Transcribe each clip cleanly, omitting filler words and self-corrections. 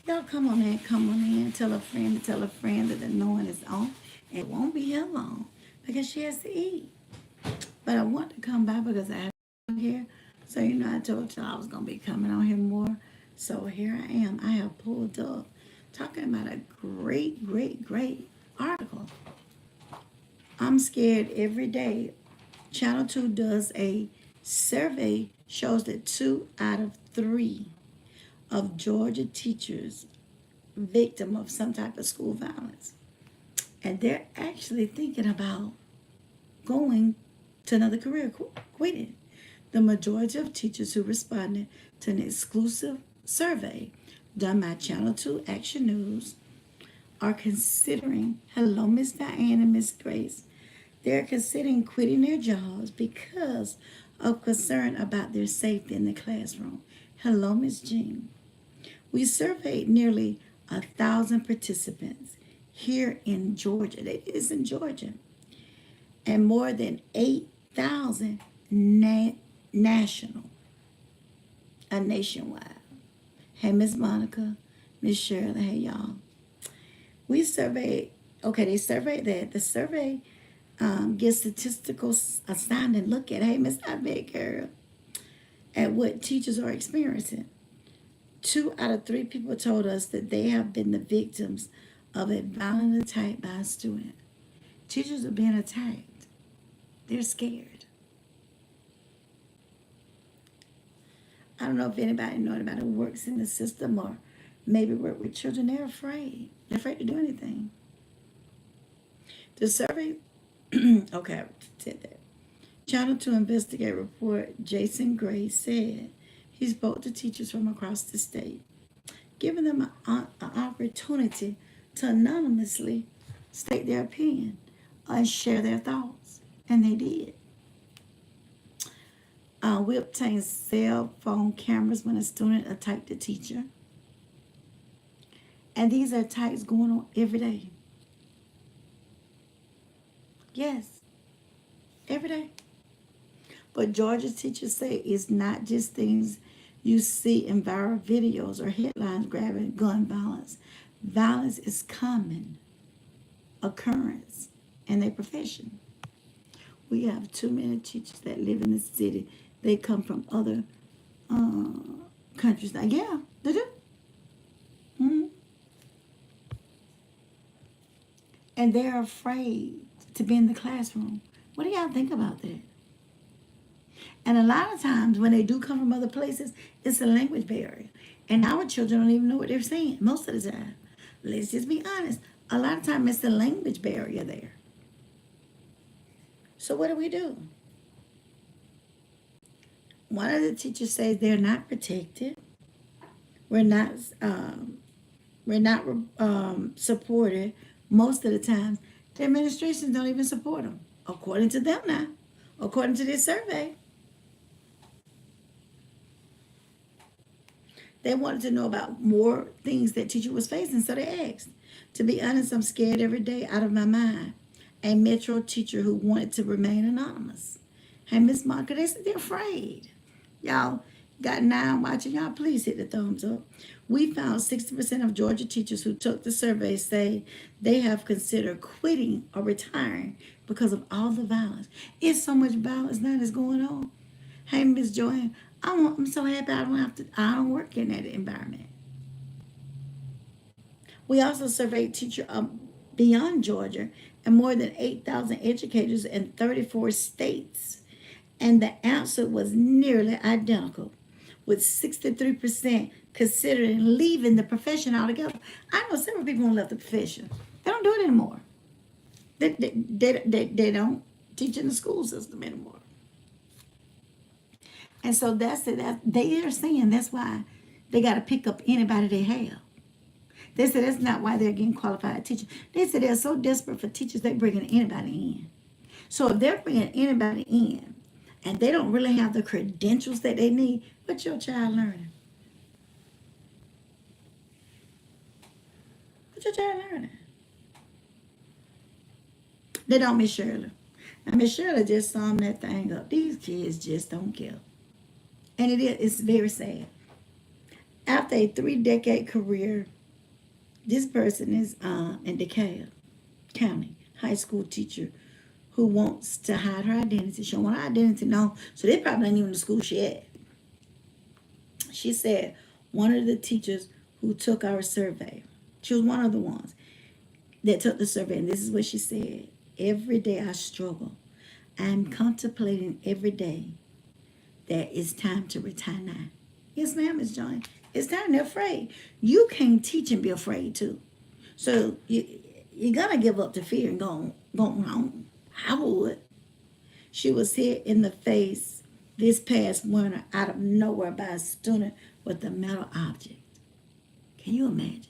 Y'all come on in, tell a friend to tell a friend that the knowing is on. It won't be here long because she has to eat. But I want to come by because I have here. So, I told y'all I was going to be coming on here more. So here I am. I have pulled up talking about a great, great, great article. I'm scared every day. Channel 2 does a survey, shows that 2 out of 3 of Georgia teachers victim of some type of school violence. And they're actually thinking about going to another career, quitting. The majority of teachers who responded to an exclusive survey done by Channel 2 Action News are considering, hello, Miss Diane and Miss Grace, they're considering quitting their jobs because of concern about their safety in the classroom. Hello, Miss Jean. We surveyed nearly 1,000 participants here in Georgia. It is in Georgia. And more than 8,000 nationwide. Hey, Miss Monica, Miss Shirley, hey, y'all. We surveyed, they surveyed that. The survey gives statistical astounding look at, hey, Miss Big Girl, at what teachers are experiencing. 2 out of 3 people told us that they have been the victims of a violent attack by a student. Teachers are being attacked. They're scared. I don't know if anybody who works in the system or maybe work with children. They're afraid. They're afraid to do anything. The survey, okay, I said that. Channel 2 investigative report Jason Gray said he spoke to teachers from across the state, giving them an opportunity to anonymously state their opinion and share their thoughts. And they did. We obtained cell phone cameras when a student attacked a teacher. And these are attacks going on every day. Yes, every day. But Georgia's teachers say it's not just things you see in viral videos or headlines grabbing gun violence. Violence is common occurrence in their profession. We have too many teachers that live in the city. They come from other countries. Now, yeah, they do. Mm-hmm. And they're afraid to be in the classroom. What do y'all think about that? And a lot of times when they do come from other places, it's a language barrier. And our children don't even know what they're saying most of the time. Let's just be honest. A lot of times it's the language barrier there. So what do? One of the teachers says they're not protected. We're not supported most of the time. The administrations don't even support them, according to them now, according to this survey. They wanted to know about more things that teacher was facing, so they asked. To be honest, I'm scared every day out of my mind. A Metro teacher who wanted to remain anonymous. Hey, Miss Monica, they said they're afraid. Y'all got 9 watching. Y'all please hit the thumbs up. We found 60% of Georgia teachers who took the survey say they have considered quitting or retiring because of all the violence. It's so much violence now that's going on. Hey, Miss Joanne, I'm so happy I don't work in that environment. We also surveyed teachers beyond Georgia and more than 8,000 educators in 34 states. And the answer was nearly identical, with 63% considering leaving the profession altogether. I know several people who left the profession. They don't do it anymore. They don't teach in the school system anymore. And so that's it. They are saying that's why they got to pick up anybody they have. They said that's not why they're getting qualified teachers. They said they're so desperate for teachers, they're bringing anybody in. So if they're bringing anybody in and they don't really have the credentials that they need, what's your child learning? What's your child learning? They don't, Miss Shirley. Now, Miss Shirley just summed that thing up. These kids just don't care. And it's very sad. After a 3-decade career, this person is in DeKalb County high school teacher who wants to hide her identity. She don't want her identity known, so they probably ain't even the school she at. She said one of the teachers who took our survey, she was one of the ones that took the survey, and this is what she said. Every day I struggle. I'm contemplating every day that it's time to retire now. Yes, ma'am, Miss Johnny. It's time. They're afraid. You can't teach and be afraid too. So you're gonna give up to fear and go home. I would. She was hit in the face this past winter out of nowhere by a student with a metal object. Can you imagine?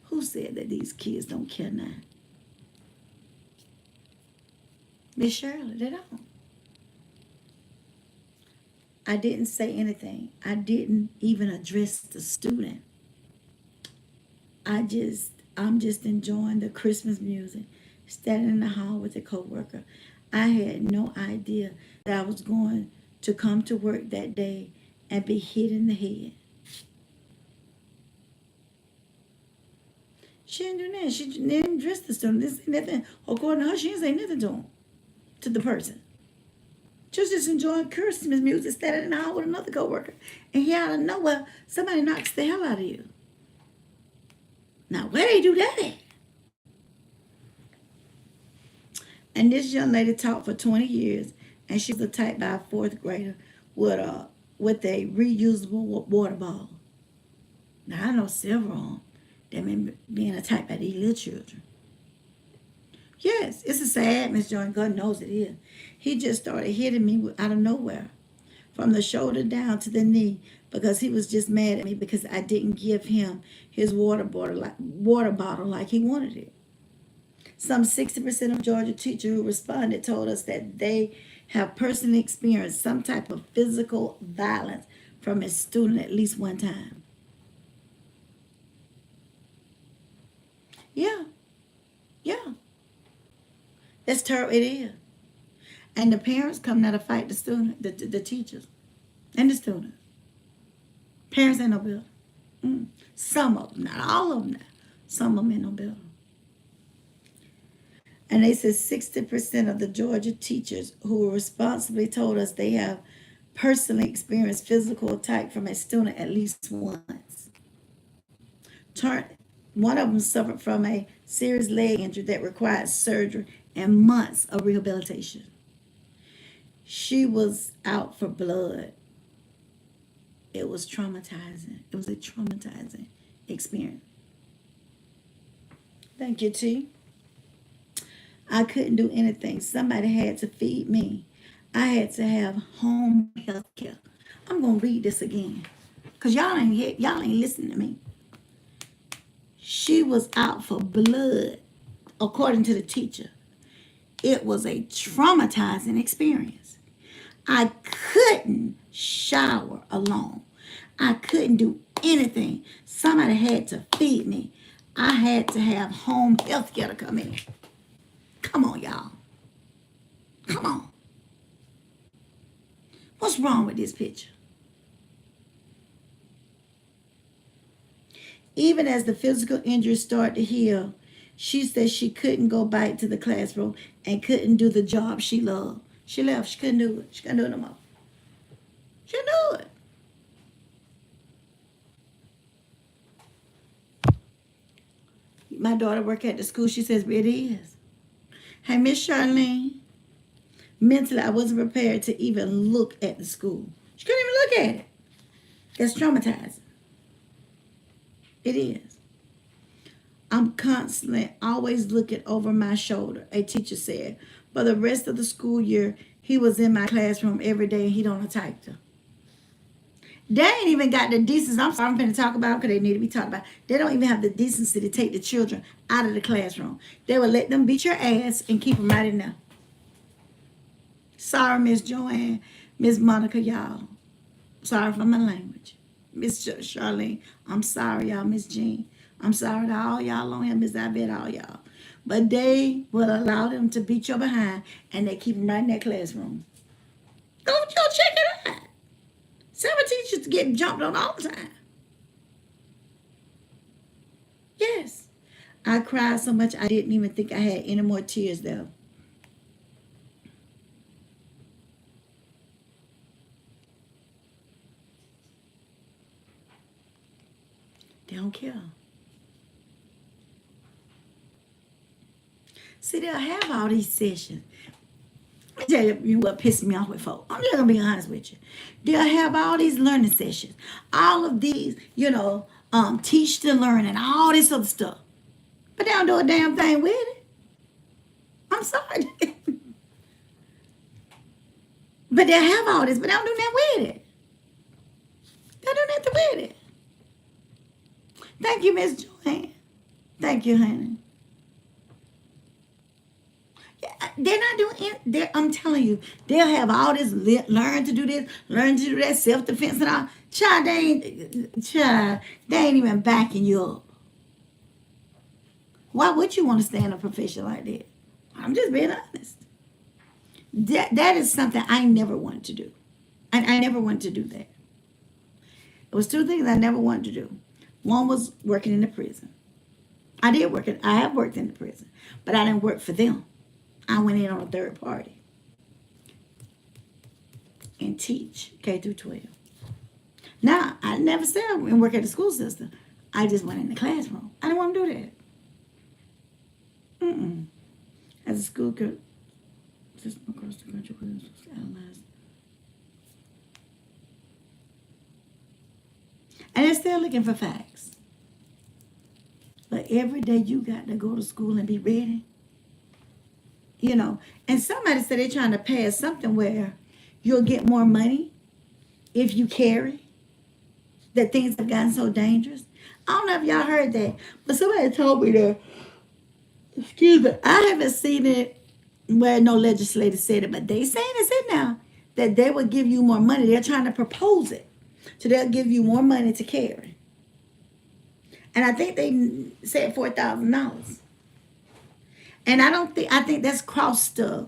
Who said that these kids don't care now? Miss Shirley, they don't. I didn't say anything. I didn't even address the student. I'm just enjoying the Christmas music, standing in the hall with a coworker. I had no idea that I was going to come to work that day and be hit in the head. She didn't do that. She didn't address the student. This nothing. According to her, she didn't say nothing to him, to the person. She was just enjoying Christmas music, standing in the hall with another coworker. And here out of nowhere, somebody knocks the hell out of you. Now, where they do that at? And this young lady taught for 20 years, and she was attacked by a fourth grader with a reusable water bottle. Now, I know several that been being attacked by these little children. Yes, it's a sad, Miss Joy. God knows it is. He just started hitting me out of nowhere, from the shoulder down to the knee, because he was just mad at me because I didn't give him his water bottle like he wanted it. Some 60% of Georgia teachers who responded told us that they have personally experienced some type of physical violence from a student at least one time. Yeah. That's terrible. It is. And the parents come now to fight the student, the teachers, and the students. Parents ain't no building. Some of them, not all of them now. Some of them ain't no building. And they said 60% of the Georgia teachers who responsibly told us they have personally experienced physical attack from a student at least once. One of them suffered from a serious leg injury that required surgery and months of rehabilitation. She was out for blood. It was traumatizing. It was a traumatizing experience. Thank you, T. I couldn't do anything. Somebody had to feed me. I had to have home health care. I'm going to read this again, because y'all ain't listening to me. She was out for blood, according to the teacher. It was a traumatizing experience. I couldn't shower alone. I couldn't do anything. Somebody had to feed me. I had to have home health care to come in. Come on, y'all. Come on. What's wrong with this picture? Even as the physical injuries started to heal, she said she couldn't go back to the classroom and couldn't do the job she loved. She left. She couldn't do it. She couldn't do it no more. She couldn't do it. My daughter worked at the school. She says, it is. Hey, Miss Charlene, mentally I wasn't prepared to even look at the school. She couldn't even look at it. That's traumatizing. It is. I'm constantly always looking over my shoulder, a teacher said. For the rest of the school year, he was in my classroom every day and he don't attack her. They ain't even got the decency. I'm sorry, I'm going to talk about them because they need to be talked about. They don't even have the decency to take the children out of the classroom. They will let them beat your ass and keep them right in there. Sorry, Miss Joanne, Miss Monica, y'all. Sorry for my language. Miss Charlene, I'm sorry, y'all. Miss Jean, I'm sorry to all y'all on here. Miss Ivette, all y'all. But they will allow them to beat your behind and they keep them right in that classroom. Go check it out. Several teachers get jumped on all the time. Yes. I cried so much I didn't even think I had any more tears though. They don't care. See, they'll have all these sessions. Let me tell you what pissed me off with folks. I'm just gonna be honest with you. They'll have all these learning sessions, all of these, teach to learn and all this other stuff. But they don't do a damn thing with it. I'm sorry. But they'll have all this, but they don't do nothing with it. They don't do nothing with it. Thank you, Miss Joanne. Thank you, honey. They're not doing it. I'm telling you, they'll have all this, learn to do this, learn to do that, self-defense and all. Child, they ain't even backing you up. Why would you want to stay in a profession like that? I'm just being honest. That is something I never wanted to do. I never wanted to do that. It was two things I never wanted to do. One was working in the prison. I have worked in the prison, but I didn't work for them. I went in on a third party and teach K through 12. Now, I never said I wouldn't work at the school system. I just went in the classroom. I didn't want to do that. As a school system across the country, and they're still looking for facts. But every day you got to go to school and be ready. And somebody said they're trying to pass something where you'll get more money if you carry, that things have gotten so dangerous. I don't know if y'all heard that, but somebody told me that, excuse me, I haven't seen it where no legislator said it, but they saying it's in now, that they will give you more money. They're trying to propose it. So they'll give you more money to carry. And I think they said $4,000. And I think that's crossed the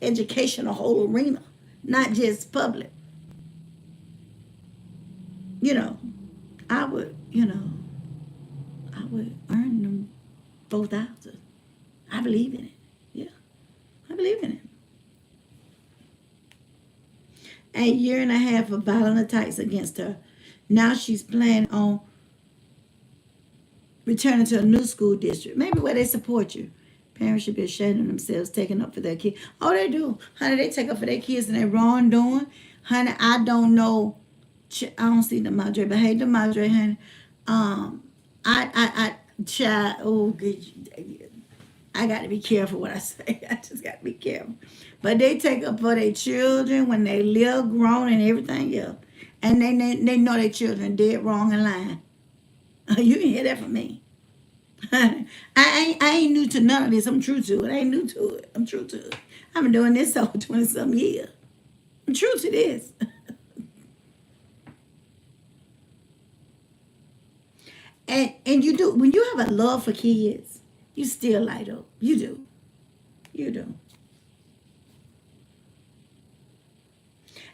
educational whole arena, not just public. I would earn them 4,000. I believe in it. Yeah, I believe in it. A year and a half of violent attacks against her. Now she's planning on returning to a new school district, maybe where they support you. Parents should be ashamed of themselves taking up for their kids. Oh, they do. Honey, they take up for their kids and they're wrongdoing. Honey, I don't know. I don't see the Madre, but hey, the Madre, honey. I got to be careful what I say. I just got to be careful. But they take up for their children when they live, grown, and everything else. And they know their children dead, wrong, and lying. You can hear that from me. I ain't new to none of this. I'm true to it. I ain't new to it. I'm true to it. I've been doing this over 20-some years. I'm true to this. And you do, when you have a love for kids, you still light up. You do. You do.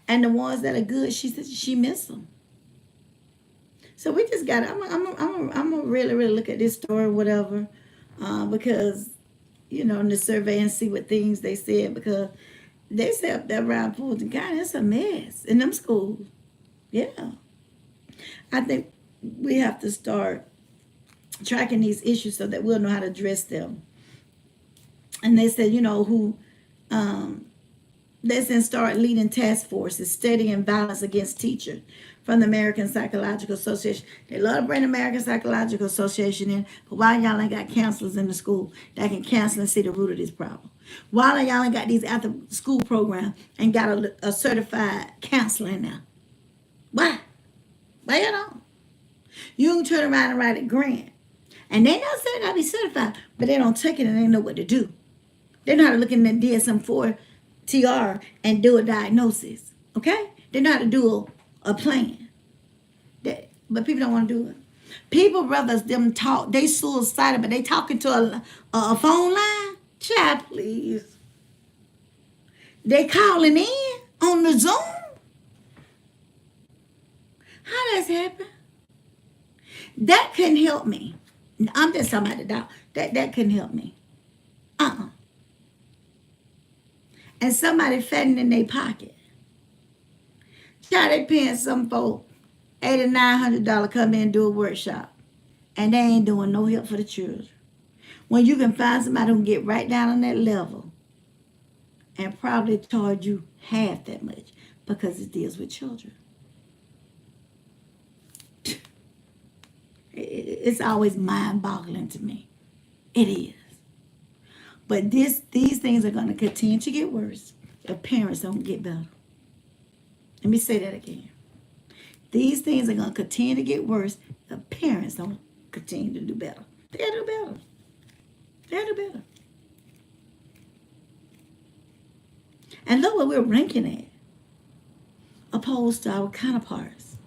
And the ones that are good, she said she missed them. So we just got. I'm gonna really look at this story, whatever, because in the survey and see what things they said, because they said up there around Fulton County, it's a mess in them schools. Yeah, I think we have to start tracking these issues so that we'll know how to address them. And they said, they said start leading task forces studying violence against teachers from the American Psychological Association. They love to bring the American Psychological Association in, but why y'all ain't got counselors in the school that can counsel and see the root of this problem? Why y'all ain't got these after school programs and got a certified counselor in there? Why? Why you don't? You can turn around and write a grant. And they not saying gotta be certified, but they don't take it and they know what to do. They know how to look in the DSM-4 TR and do a diagnosis. Okay? They know how to do a plan. But people don't want to do it. People rather them talk, they suicidal, but they talking to a phone line. Child, please. They calling in on the Zoom. How does happen? That couldn't help me. I'm just talking about the dog. That couldn't help me. And somebody fatting in their pocket. Child, they paying some folk $800, $900 come in and do a workshop. And they ain't doing no help for the children. When you can find somebody who can get right down on that level and probably charge you half that much because it deals with children. It's always mind-boggling to me. It is. But these things are going to continue to get worse if parents don't get better. Let me say that again. These things are going to continue to get worse if parents don't continue to do better. They'll do better. They'll do better. And look what we're ranking at, opposed to our counterparts,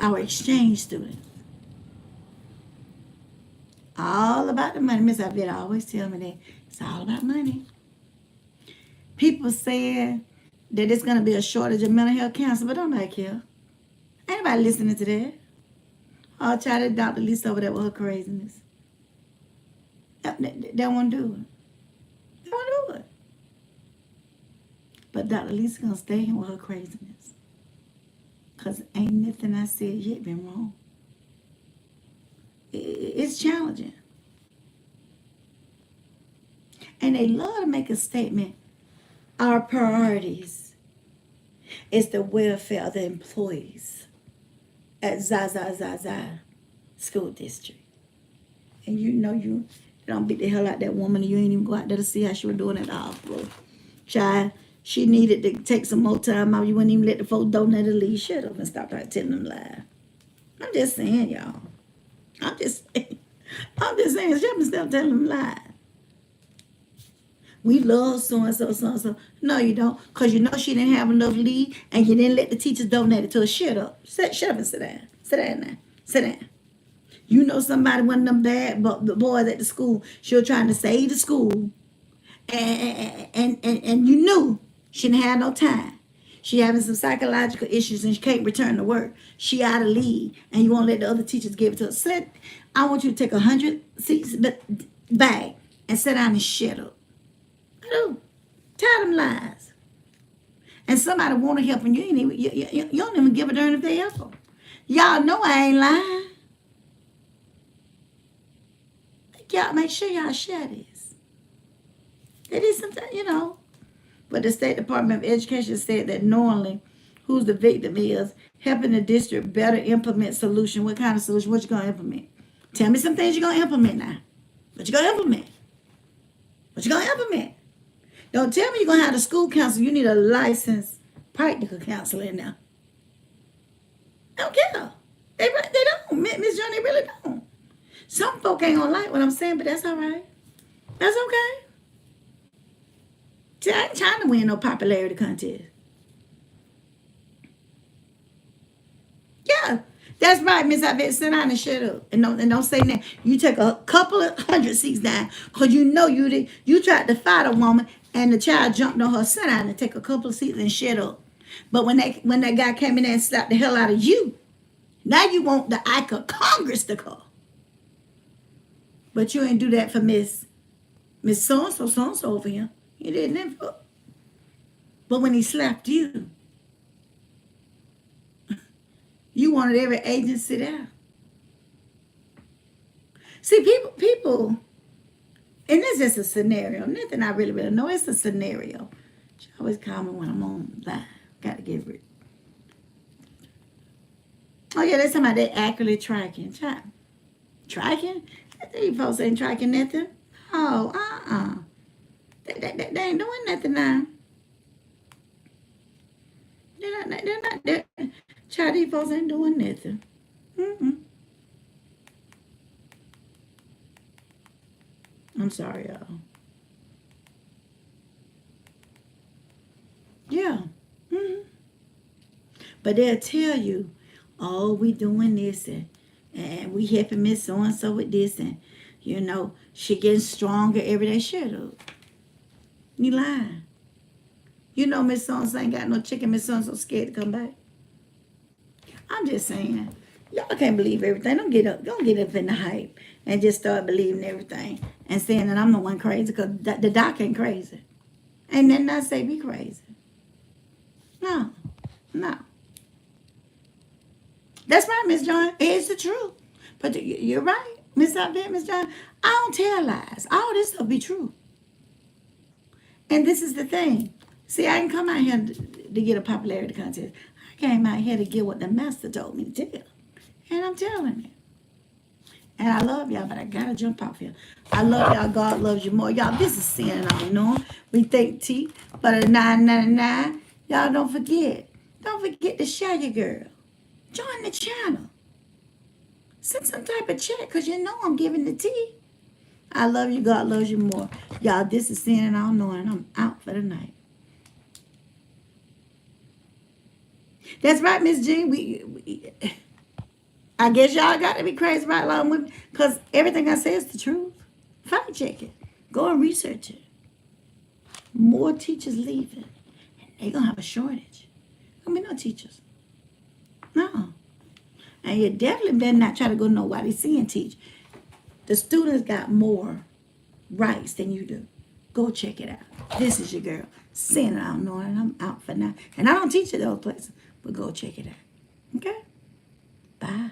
our exchange students. All about the money. Miss Avita always tell me that it's all about money. People saying that it's going to be a shortage of mental health counselors, but don't nobody care. Ain't nobody listening to that. Oh, child, that Dr. Lisa over there with her craziness. They won't do it. They won't do it. But Dr. Lisa going to stay here with her craziness. Because ain't nothing I said yet been wrong. It's challenging. And they love to make a statement. Our priorities is the welfare of the employees at Zaza school district. And you know you don't beat the hell out that woman and you ain't even go out there to see how she was doing at the hospital. Child, she needed to take some more time out. You wouldn't even let the folks donate to leave. Shut up and stop trying to tell them lies. I'm just saying, y'all. I'm just saying, shut up and stop telling them lies. We love so-and-so, so-and-so. No, you don't. Because you know she didn't have enough leave and you didn't let the teachers donate it to her. Shut up. Shut up and sit down. Sit down now. Sit down. You know somebody, one of them bad boys at the school, she was trying to save the school. And you knew she didn't have no time. She having some psychological issues and she can't return to work. She out of leave and you won't let the other teachers give it to her. I want you to take 100 seats back and sit down and shut up. Tell them lies. And somebody want to help and you don't even give a darn if they help. Y'all know I ain't lying. Y'all make sure y'all share this. It is sometimes, But the State Department of Education said that knowingly who's the victim is helping the district better implement solution. What kind of solution? What you gonna implement? Tell me some things you're gonna implement now. What you gonna implement? What you gonna implement? Don't tell me you're going to have the school counselor. You need a licensed practical counselor in there. I don't care. They don't. Miss Johnny, they really don't. Some folk ain't going to like what I'm saying, but that's all right. That's okay. See, I ain't trying to win no popularity contest. Yeah, that's right, Miss Avette. Sit down and shut up. And don't say that. You take a couple of 100 seats down because you know you tried to fight a woman and the child jumped on her. Sit down and take a couple of seats and shut up. But when that guy came in there and slapped the hell out of you, now you want the act of Congress to come. But you ain't do that for Miss so-and-so over here. You didn't. But when he slapped you, you wanted every agent to sit down. See, people, and this is a scenario. Nothing I really know. It's a scenario. She always call me when I'm on live. Got to get rid. Oh, yeah, that's somebody that accurately tracking. Tracking? These folks ain't tracking nothing. Oh, They ain't doing nothing now. They're not. Child, these folks ain't doing nothing. I'm sorry, y'all. Yeah. But they'll tell you, oh, we doing this and we helping Miss so-and-so with this and, she getting stronger every day. Shut up. You lying. You know Miss So-and-so ain't got no chicken. Miss So-and-so scared to come back. I'm just saying. Y'all can't believe everything. Don't get up in the hype and just start believing everything and saying that I'm the one crazy because the doc ain't crazy. Ain't nothing I say be crazy. No. No. That's right, Miss John. It's the truth. But you're right, Miss Outfit, Miss John. I don't tell lies. All this stuff be true. And this is the thing. See, I didn't come out here to get a popularity contest. I came out here to get what the master told me to tell. And I'm telling it. And I love y'all, but I gotta jump off here. I love y'all. God loves you more. Y'all, this is sin and all knowing. We think T, but a 999. Y'all don't forget. Don't forget to share your girl. Join the channel. Send some type of check because you know I'm giving the tea. I love you. God loves you more. Y'all, this is Sin and All Knowing. I'm out for the night. That's right, Miss Jean. I guess y'all got to be crazy right along with me because everything I say is the truth. Fact check it. Go and research it. More teachers leaving. And they're going to have a shortage. There'll be no teachers. No. And you definitely better not try to go to no YDC and teach. The students got more rights than you do. Go check it out. This is your girl. Sin and All Knowing. I'm out for now. And I don't teach at those places, but go check it out. Okay? Bye.